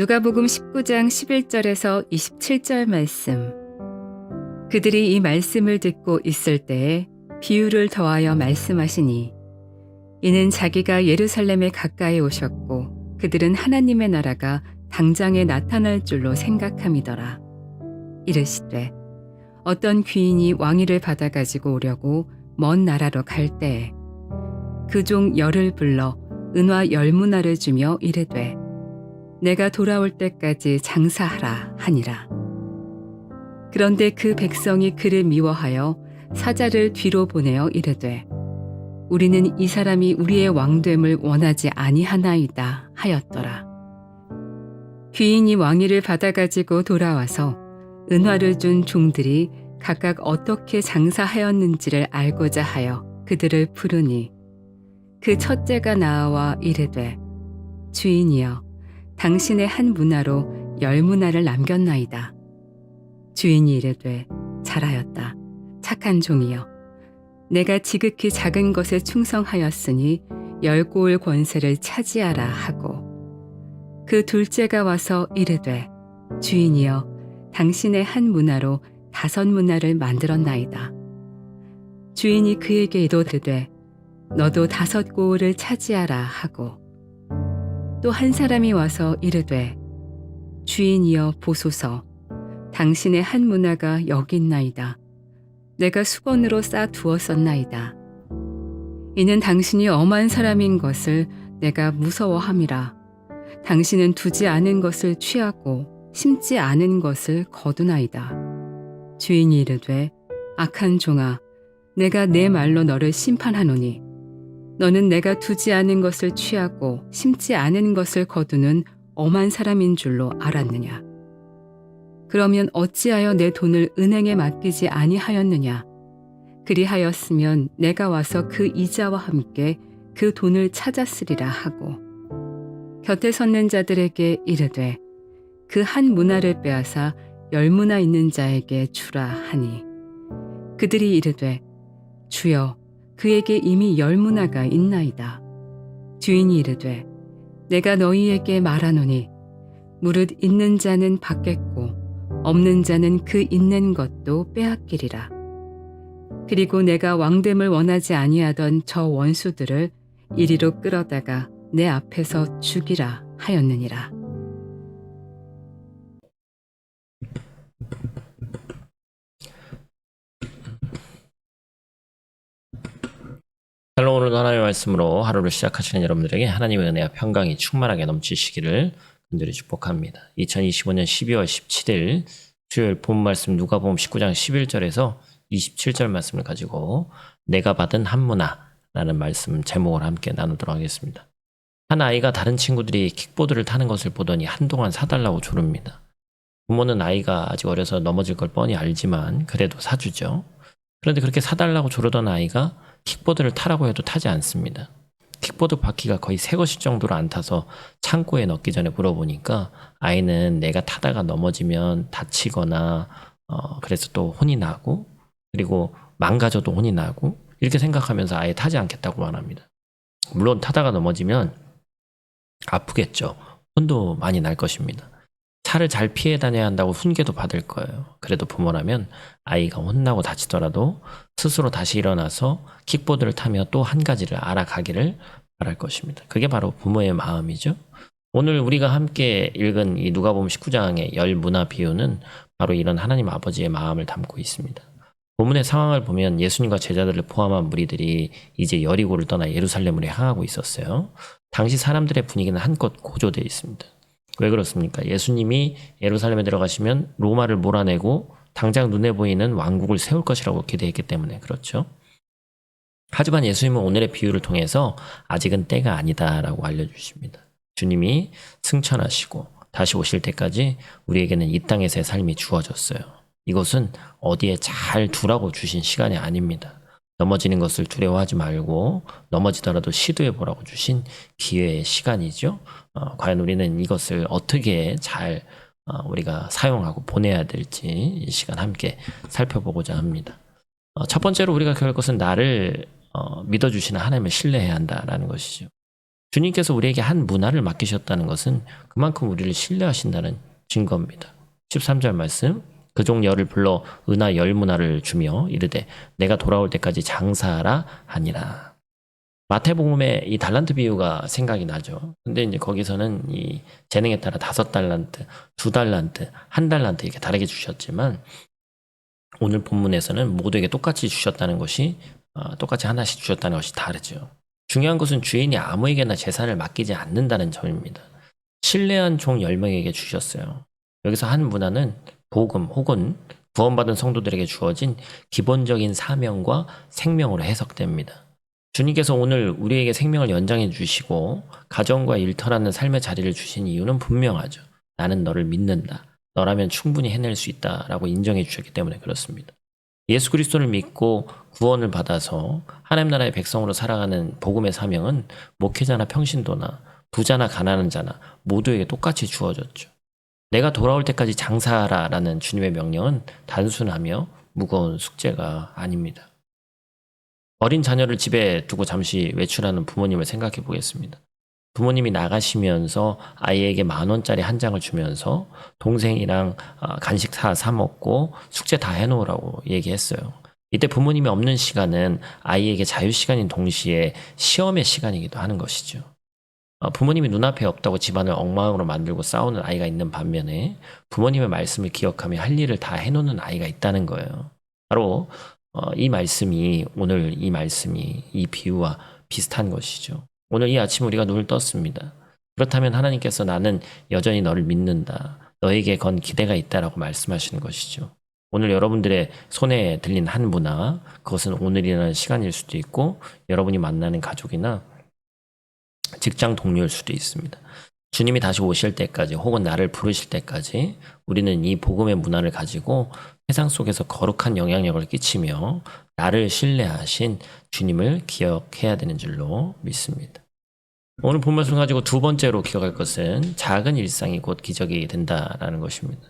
누가복음 19장 11절에서 27절 말씀. 그들이 이 말씀을 듣고 있을 때에 비유를 더하여 말씀하시니 이는 자기가 예루살렘에 가까이 오셨고 그들은 하나님의 나라가 당장에 나타날 줄로 생각함이더라. 이르시되 어떤 귀인이 왕위를 받아 가지고 오려고 먼 나라로 갈 때에 그 종 열을 불러 은화 10문화를 주며 이르되 내가 돌아올 때까지 장사하라 하니라. 그런데 그 백성이 그를 미워하여 사자를 뒤로 보내어 이르되 우리는 이 사람이 우리의 왕됨을 원하지 아니하나이다 하였더라. 귀인이 왕위를 받아가지고 돌아와서 은화를 준 종들이 각각 어떻게 장사하였는지를 알고자 하여 그들을 부르니 그 첫째가 나와 이르되 주인이여 당신의 한 문화로 10문화를 남겼나이다. 주인이 이르되 잘하였다. 착한 종이여. 내가 지극히 작은 것에 충성하였으니 10고을 권세를 차지하라 하고 그 둘째가 와서 이르되 주인이여 당신의 한 문화로 5문화를 만들었나이다. 주인이 그에게 이르되 너도 5고을을 차지하라 하고 또 한 사람이 와서 이르되 주인이여 보소서 당신의 한 문화가 여기 있나이다. 내가 수건으로 싸 두었었나이다. 이는 당신이 엄한 사람인 것을 내가 무서워함이라. 당신은 두지 않은 것을 취하고 심지 않은 것을 거두나이다. 주인이 이르되 악한 종아 내가 내 말로 너를 심판하노니 너는 내가 두지 않은 것을 취하고 심지 않은 것을 거두는 엄한 사람인 줄로 알았느냐? 그러면 어찌하여 내 돈을 은행에 맡기지 아니하였느냐? 그리하였으면 내가 와서 그 이자와 함께 그 돈을 찾았으리라 하고 곁에 섰는 자들에게 이르되 그 한 문화를 빼앗아 10문화 있는 자에게 주라 하니 그들이 이르되 주여 그에게 이미 10문화가 있나이다. 주인이 이르되 내가 너희에게 말하노니 무릇 있는 자는 받겠고 없는 자는 그 있는 것도 빼앗기리라. 그리고 내가 왕됨을 원하지 아니하던 저 원수들을 이리로 끌어다가 내 앞에서 죽이라 하였느니라. 샬롬. 오늘도 하나님의 말씀으로 하루를 시작하시는 여러분들에게 하나님의 은혜와 평강이 충만하게 넘치시기를 간절히 축복합니다. 2025년 12월 17일 수요일 본 말씀 누가복음 19장 11절에서 27절 말씀을 가지고 내가 받은 한 문화라는 말씀 제목을 함께 나누도록 하겠습니다. 한 아이가 다른 친구들이 킥보드를 타는 것을 보더니 한동안 사달라고 조릅니다. 부모는 아이가 아직 어려서 넘어질 걸 뻔히 알지만 그래도 사주죠. 그런데 그렇게 사달라고 조르던 아이가 킥보드를 타라고 해도 타지 않습니다. 킥보드 바퀴가 거의 새 것일 정도로 안 타서 창고에 넣기 전에 물어보니까 아이는 내가 타다가 넘어지면 다치거나 그래서 또 혼이 나고 그리고 망가져도 혼이 나고 이렇게 생각하면서 아예 타지 않겠다고 말합니다. 물론 타다가 넘어지면 아프겠죠. 혼도 많이 날 것입니다. 차를 잘 피해 다녀야 한다고 훈계도 받을 거예요. 그래도 부모라면 아이가 혼나고 다치더라도 스스로 다시 일어나서 킥보드를 타며 또 한 가지를 알아가기를 바랄 것입니다. 그게 바로 부모의 마음이죠. 오늘 우리가 함께 읽은 이 누가복음 19장의 10문화 비유는 바로 이런 하나님 아버지의 마음을 담고 있습니다. 본문의 상황을 보면 예수님과 제자들을 포함한 무리들이 이제 여리고를 떠나 예루살렘으로 향하고 있었어요. 당시 사람들의 분위기는 한껏 고조되어 있습니다. 왜 그렇습니까? 예수님이 예루살렘에 들어가시면 로마를 몰아내고 당장 눈에 보이는 왕국을 세울 것이라고 기대했기 때문에 그렇죠. 하지만 예수님은 오늘의 비유를 통해서 아직은 때가 아니다라고 알려주십니다. 주님이 승천하시고 다시 오실 때까지 우리에게는 이 땅에서의 삶이 주어졌어요. 이것은 어디에 잘 두라고 주신 시간이 아닙니다. 넘어지는 것을 두려워하지 말고 넘어지더라도 시도해보라고 주신 기회의 시간이죠. 과연 우리는 이것을 어떻게 잘 우리가 사용하고 보내야 될지 이 시간 함께 살펴보고자 합니다. 첫 번째로 우리가 배울 것은 나를 믿어주시는 하나님을 신뢰해야 한다라는 것이죠. 주님께서 우리에게 한 문화를 맡기셨다는 것은 그만큼 우리를 신뢰하신다는 증거입니다. 13절 말씀, 그 종 열을 불러 은하 10문화를 주며 이르되 내가 돌아올 때까지 장사하라 하니라. 마태복음의 이 달란트 비유가 생각이 나죠. 근데 이제 거기서는 이 재능에 따라 5달란트, 2달란트, 1달란트 이렇게 다르게 주셨지만 오늘 본문에서는 모두에게 똑같이 주셨다는 것이 똑같이 하나씩 주셨다는 것이 다르죠. 중요한 것은 주인이 아무에게나 재산을 맡기지 않는다는 점입니다. 신뢰한 종 10명에게 주셨어요. 여기서 한 문화는 복음 혹은 구원받은 성도들에게 주어진 기본적인 사명과 생명으로 해석됩니다. 주님께서 오늘 우리에게 생명을 연장해 주시고 가정과 일터라는 삶의 자리를 주신 이유는 분명하죠. 나는 너를 믿는다. 너라면 충분히 해낼 수 있다라고 인정해 주셨기 때문에 그렇습니다. 예수 그리스도를 믿고 구원을 받아서 하나님 나라의 백성으로 살아가는 복음의 사명은 목회자나 평신도나 부자나 가난한 자나 모두에게 똑같이 주어졌죠. 내가 돌아올 때까지 장사하라라는 주님의 명령은 단순하며 무거운 숙제가 아닙니다. 어린 자녀를 집에 두고 잠시 외출하는 부모님을 생각해 보겠습니다. 부모님이 나가시면서 아이에게 10,000원짜리 한 장을 주면서 동생이랑 간식 사 먹고 숙제 다 해놓으라고 얘기했어요. 이때 부모님이 없는 시간은 아이에게 자유시간인 동시에 시험의 시간이기도 하는 것이죠. 부모님이 눈앞에 없다고 집안을 엉망으로 만들고 싸우는 아이가 있는 반면에 부모님의 말씀을 기억하며 할 일을 다 해놓는 아이가 있다는 거예요. 바로 오늘 이 말씀이 이 비유와 비슷한 것이죠. 오늘 이 아침 우리가 눈을 떴습니다. 그렇다면 하나님께서 나는 여전히 너를 믿는다. 너에게 건 기대가 있다라고 말씀하시는 것이죠. 오늘 여러분들의 손에 들린 한 문화, 그것은 오늘이라는 시간일 수도 있고 여러분이 만나는 가족이나 직장 동료일 수도 있습니다. 주님이 다시 오실 때까지 혹은 나를 부르실 때까지 우리는 이 복음의 문화를 가지고 세상 속에서 거룩한 영향력을 끼치며 나를 신뢰하신 주님을 기억해야 되는 줄로 믿습니다. 오늘 본 말씀 가지고 두 번째로 기억할 것은 작은 일상이 곧 기적이 된다라는 것입니다.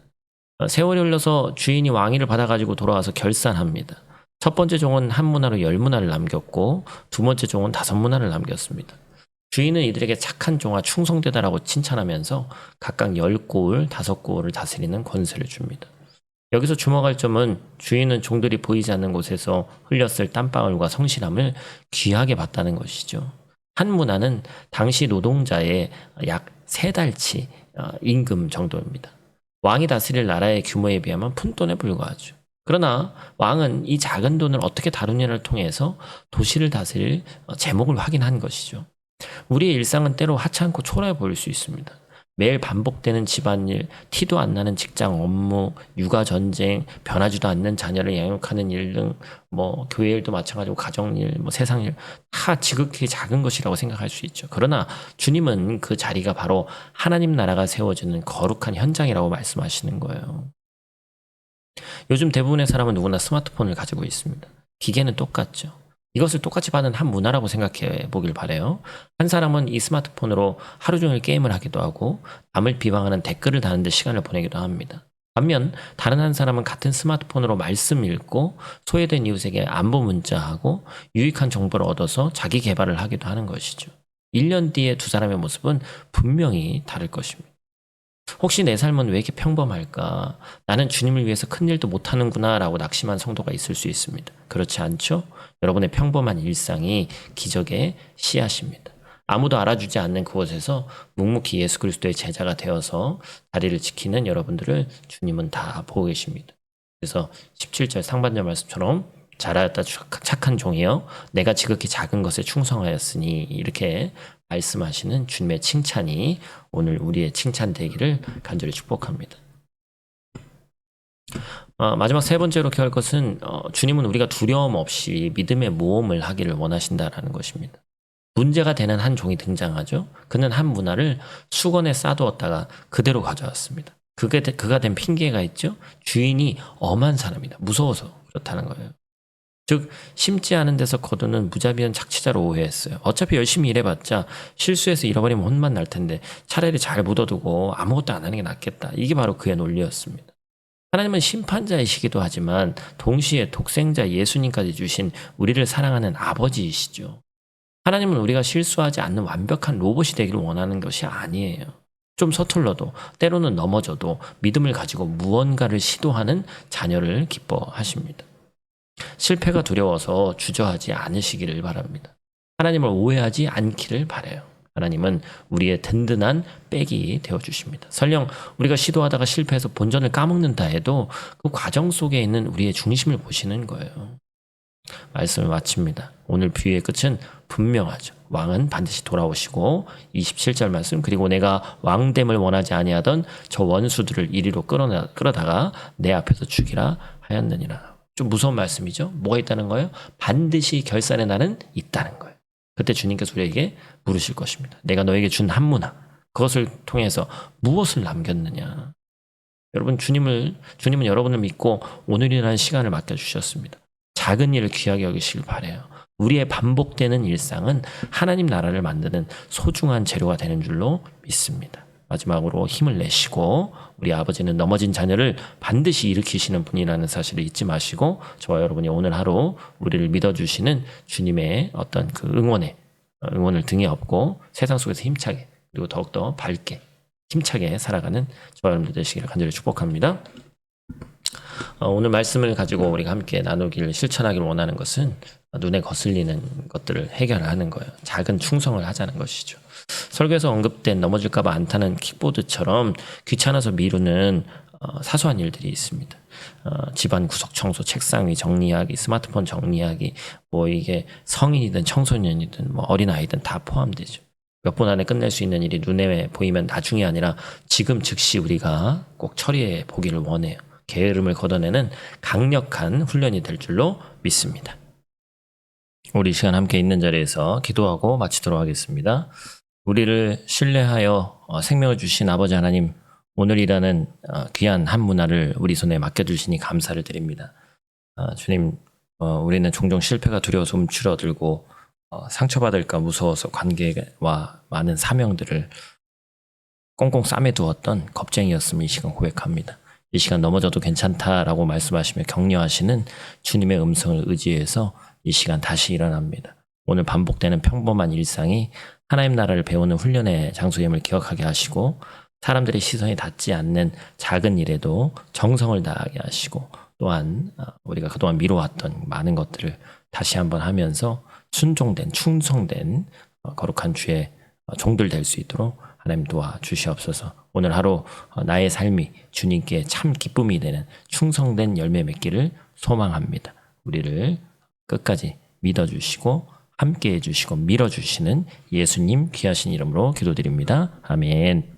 세월이 흘러서 주인이 왕위를 받아가지고 돌아와서 결산합니다. 첫 번째 종은 한 문화로 10문화를 남겼고 두 번째 종은 5문화를 남겼습니다. 주인은 이들에게 착한 종아 충성되다라고 칭찬하면서 각각 10고을, 5고을을 다스리는 권세를 줍니다. 여기서 주목할 점은 주인은 종들이 보이지 않는 곳에서 흘렸을 땀방울과 성실함을 귀하게 봤다는 것이죠. 한 문화는 당시 노동자의 약 3달치 임금 정도입니다. 왕이 다스릴 나라의 규모에 비하면 푼돈에 불과하죠. 그러나 왕은 이 작은 돈을 어떻게 다루냐를 통해서 도시를 다스릴 제목을 확인한 것이죠. 우리의 일상은 때로 하찮고 초라해 보일 수 있습니다. 매일 반복되는 집안일, 티도 안 나는 직장 업무, 육아 전쟁, 변하지도 않는 자녀를 양육하는 일 등 교회 일도 마찬가지고 가정일, 세상일 다 지극히 작은 것이라고 생각할 수 있죠. 그러나 주님은 그 자리가 바로 하나님 나라가 세워지는 거룩한 현장이라고 말씀하시는 거예요. 요즘 대부분의 사람은 누구나 스마트폰을 가지고 있습니다. 기계는 똑같죠. 이것을 똑같이 받은 한 문화라고 생각해 보길 바래요. 한 사람은 이 스마트폰으로 하루 종일 게임을 하기도 하고 남을 비방하는 댓글을 다는 데 시간을 보내기도 합니다. 반면 다른 한 사람은 같은 스마트폰으로 말씀 읽고 소외된 이웃에게 안부 문자하고 유익한 정보를 얻어서 자기 개발을 하기도 하는 것이죠. 1년 뒤에 두 사람의 모습은 분명히 다를 것입니다. 혹시 내 삶은 왜 이렇게 평범할까? 나는 주님을 위해서 큰 일도 못하는구나 라고 낙심한 성도가 있을 수 있습니다. 그렇지 않죠? 여러분의 평범한 일상이 기적의 씨앗입니다. 아무도 알아주지 않는 그곳에서 묵묵히 예수 그리스도의 제자가 되어서 자리를 지키는 여러분들을 주님은 다 보고 계십니다. 그래서 17절 상반절 말씀처럼 잘하였다 착한 종이여 내가 지극히 작은 것에 충성하였으니 이렇게 말씀하시는 주님의 칭찬이 오늘 우리의 칭찬 되기를 간절히 축복합니다. 마지막 세 번째로 기억할 것은 주님은 우리가 두려움 없이 믿음의 모험을 하기를 원하신다라는 것입니다. 문제가 되는 한 종이 등장하죠. 그는 한 문화를 수건에 싸두었다가 그대로 가져왔습니다. 그가 된 핑계가 있죠. 주인이 엄한 사람이다. 무서워서 그렇다는 거예요. 즉 심지 않은 데서 거두는 무자비한 착취자로 오해했어요. 어차피 열심히 일해봤자 실수해서 잃어버리면 혼만 날 텐데 차라리 잘 묻어두고 아무것도 안 하는 게 낫겠다. 이게 바로 그의 논리였습니다. 하나님은 심판자이시기도 하지만 동시에 독생자 예수님까지 주신 우리를 사랑하는 아버지이시죠. 하나님은 우리가 실수하지 않는 완벽한 로봇이 되기를 원하는 것이 아니에요. 좀 서툴러도 때로는 넘어져도 믿음을 가지고 무언가를 시도하는 자녀를 기뻐하십니다. 실패가 두려워서 주저하지 않으시기를 바랍니다. 하나님을 오해하지 않기를 바라요. 하나님은 우리의 든든한 백이 되어주십니다. 설령 우리가 시도하다가 실패해서 본전을 까먹는다 해도 그 과정 속에 있는 우리의 중심을 보시는 거예요. 말씀을 마칩니다. 오늘 비유의 끝은 분명하죠. 왕은 반드시 돌아오시고 27절 말씀 그리고 내가 왕됨을 원하지 아니하던 저 원수들을 이리로 끌어다가 내 앞에서 죽이라 하였느니라. 좀 무서운 말씀이죠. 뭐가 있다는 거예요? 반드시 결산의 날은 있다는 거예요. 그때 주님께서 우리에게 물으실 것입니다. 내가 너에게 준 한문화 그것을 통해서 무엇을 남겼느냐. 여러분 주님은 여러분을 믿고 오늘이라는 시간을 맡겨주셨습니다. 작은 일을 귀하게 여기시길 바라요. 우리의 반복되는 일상은 하나님 나라를 만드는 소중한 재료가 되는 줄로 믿습니다. 마지막으로 힘을 내시고 우리 아버지는 넘어진 자녀를 반드시 일으키시는 분이라는 사실을 잊지 마시고 저와 여러분이 오늘 하루 우리를 믿어주시는 주님의 어떤 그 응원을 등에 업고 세상 속에서 힘차게 그리고 더욱더 밝게 힘차게 살아가는 저와 여러분들 되시기를 간절히 축복합니다. 오늘 말씀을 가지고 우리가 함께 나누기를 실천하기를 원하는 것은 눈에 거슬리는 것들을 해결하는 거예요. 작은 충성을 하자는 것이죠. 설교에서 언급된 넘어질까봐 안 타는 킥보드처럼 귀찮아서 미루는 사소한 일들이 있습니다. 집안 구석 청소, 책상 위 정리하기, 스마트폰 정리하기, 뭐 이게 성인이든 청소년이든 뭐 어린아이든 다 포함되죠. 몇 분 안에 끝낼 수 있는 일이 눈에 보이면 나중이 아니라 지금 즉시 우리가 꼭 처리해 보기를 원해요. 게으름을 걷어내는 강력한 훈련이 될 줄로 믿습니다. 우리 시간 함께 있는 자리에서 기도하고 마치도록 하겠습니다. 우리를 신뢰하여 생명을 주신 아버지 하나님, 오늘이라는 귀한 한 문화를 우리 손에 맡겨주시니 감사를 드립니다. 주님, 우리는 종종 실패가 두려워서 움츠러들고 상처받을까 무서워서 관계와 많은 사명들을 꽁꽁 싸매두었던 겁쟁이였음을 이 시간 고백합니다. 이 시간 넘어져도 괜찮다라고 말씀하시며 격려하시는 주님의 음성을 의지해서 이 시간 다시 일어납니다. 오늘 반복되는 평범한 일상이 하나님 나라를 배우는 훈련의 장소임을 기억하게 하시고 사람들의 시선이 닿지 않는 작은 일에도 정성을 다하게 하시고 또한 우리가 그동안 미뤄왔던 많은 것들을 다시 한번 하면서 충성된 거룩한 주의 종들 될 수 있도록 하나님 도와주시옵소서. 오늘 하루 나의 삶이 주님께 참 기쁨이 되는 충성된 열매 맺기를 소망합니다. 우리를 끝까지 믿어주시고 함께해 주시고 밀어주시는 예수님 귀하신 이름으로 기도드립니다. 아멘.